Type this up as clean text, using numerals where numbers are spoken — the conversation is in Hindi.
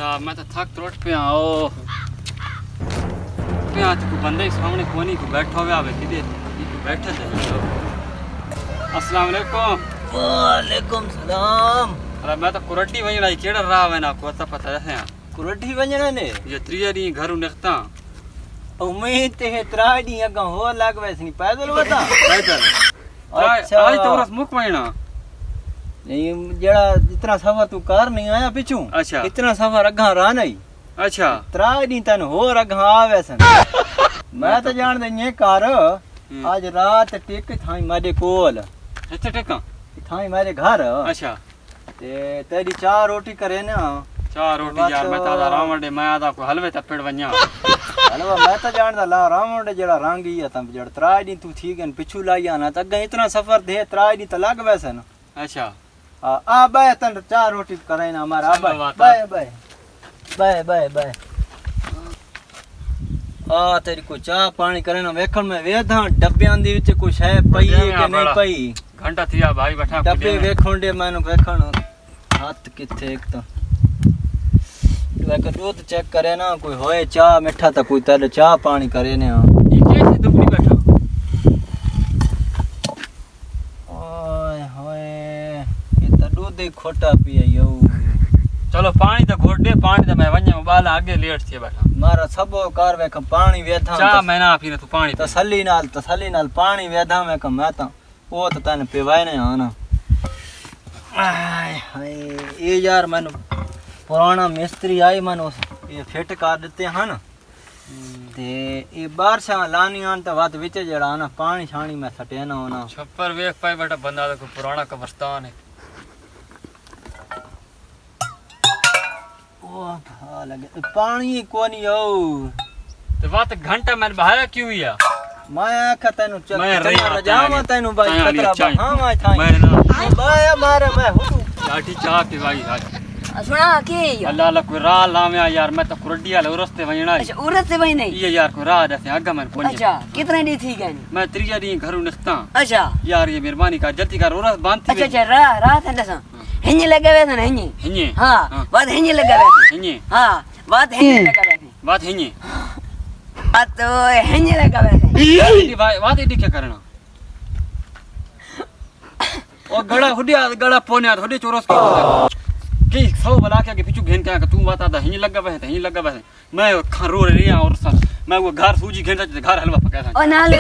यार मैं तो थक टूट पे आओ पे आज को बंदे सामने कोनी को बैठा हुआ है किदे बैठे थे अस्सलाम वालेकुम। वालेकुम सलाम। अरे मैं तो कुरड्डी वणा केड़ा राह है ना को पता है कुरड्डी वणा ने ये त्रिया दी घरु निकता उम्मीद ते त्राडी अगा हो लाग वैसनी पैदल वता पैदल। अच्छा आज तो रस मुक वणा नहीं जेड़ा इतना सफर तू कर नहीं आया पिछू। अच्छा इतना सफर अगा रहा नहीं। अच्छा त्राडी तन हो अगा आवे सन मैं तो जान दे ये कर आज रात टिक थाई मारे कोल अच्छा टेका थाई मारे घर। अच्छा ते तेरी चार रोटी करे ना चार रोटी यार मैं तादा रावण मैं आदा को हलवे तपेड़ वन्या हलवा मैं तो जानदा ला रावण जेड़ा रांगी है तम जड़ त्राई दी तू ठीक है पिछू लाया ना त अगे इतना सफर दे त्राई दी त लग वैसे ना। अच्छा आ बाय तन चार रोटी करे ना हमारा bye bye bye bye bye bye आ तेरी को चाह पानी करे ना वेखण में वेधा डब्बियां दी विच कुछ है पई है कि नहीं पई घंटा थिया भाई बैठा डब्बे वेखण दे मैनू वेखण हाथ किथे एक तो दूध चेक करे ना कोई होए चाह मिठा तो कोई तेरे चाह पानी करे ना ये कैसे दुबली बैठा ओए होए ये तो दूध ही खोटा पिए यो। चलो पानी तो घोट दे पानी तो मैं वन्या बाल आगे लेट थी बैठा मारा सबो कार वेख पानी वेधा चाह मैं ना पीने तू पानी तसल्ली नाल पानी वेधा मैं क मैं तो वो तो तने पिवाए ने आना। आय हाय ये यार मैंने पुराना मिस्त्री आई मैंने ये फिट कर देते हैं ना ते ये बारिशां लानियां तो बात विच जड़ा ना पानी छानी में सटे ना होना छप्पर वेख पाए बेटा बंदा तो पुराना कब्रिस्तान है। ओ भा लगे पानी कोनी यो तो बात घंटा मैंने बहाया क्यों या मैं आखा तैनू चल मैं जावा तैनू भाई खतरा हां मैं था मैं ना बाय मारे मैं हुडू लाठी चाह के भाई आज सुना के अल्लाह अल्लाह कोई राह लाव्या यार मैं तो कुरड्डी वाले रस्ते वणा अच्छा उरत से वही नहीं ये यार कोई राह जैसे आगा मैं पहुंच अच्छा कितने दी थी गई मैं त्रिया दी घरु निकता अच्छा यार ये मेहरबानी कर जल्दी कर औरत बांधती अच्छा अच्छा रात है दसा हिंजे लगे हुए थे हिंजे हिंजे हां बात हिंजे लगा हुए थे हिंजे हां बात हिंजे लगा हुए थे बात हिंजे बात तो हिंजे लगा हुए थे बात इडी क्या करना ओ गड़ा हुडिया गड़ा पोने हुडी चोरस की सौ बला के पीछू घेन क्या तू बता दा हिंज लगा है हिंज लगा है मैं खा रो रही हूं और मैं वो घर सूजी घेन घर हलवा पकाया ओ ना ले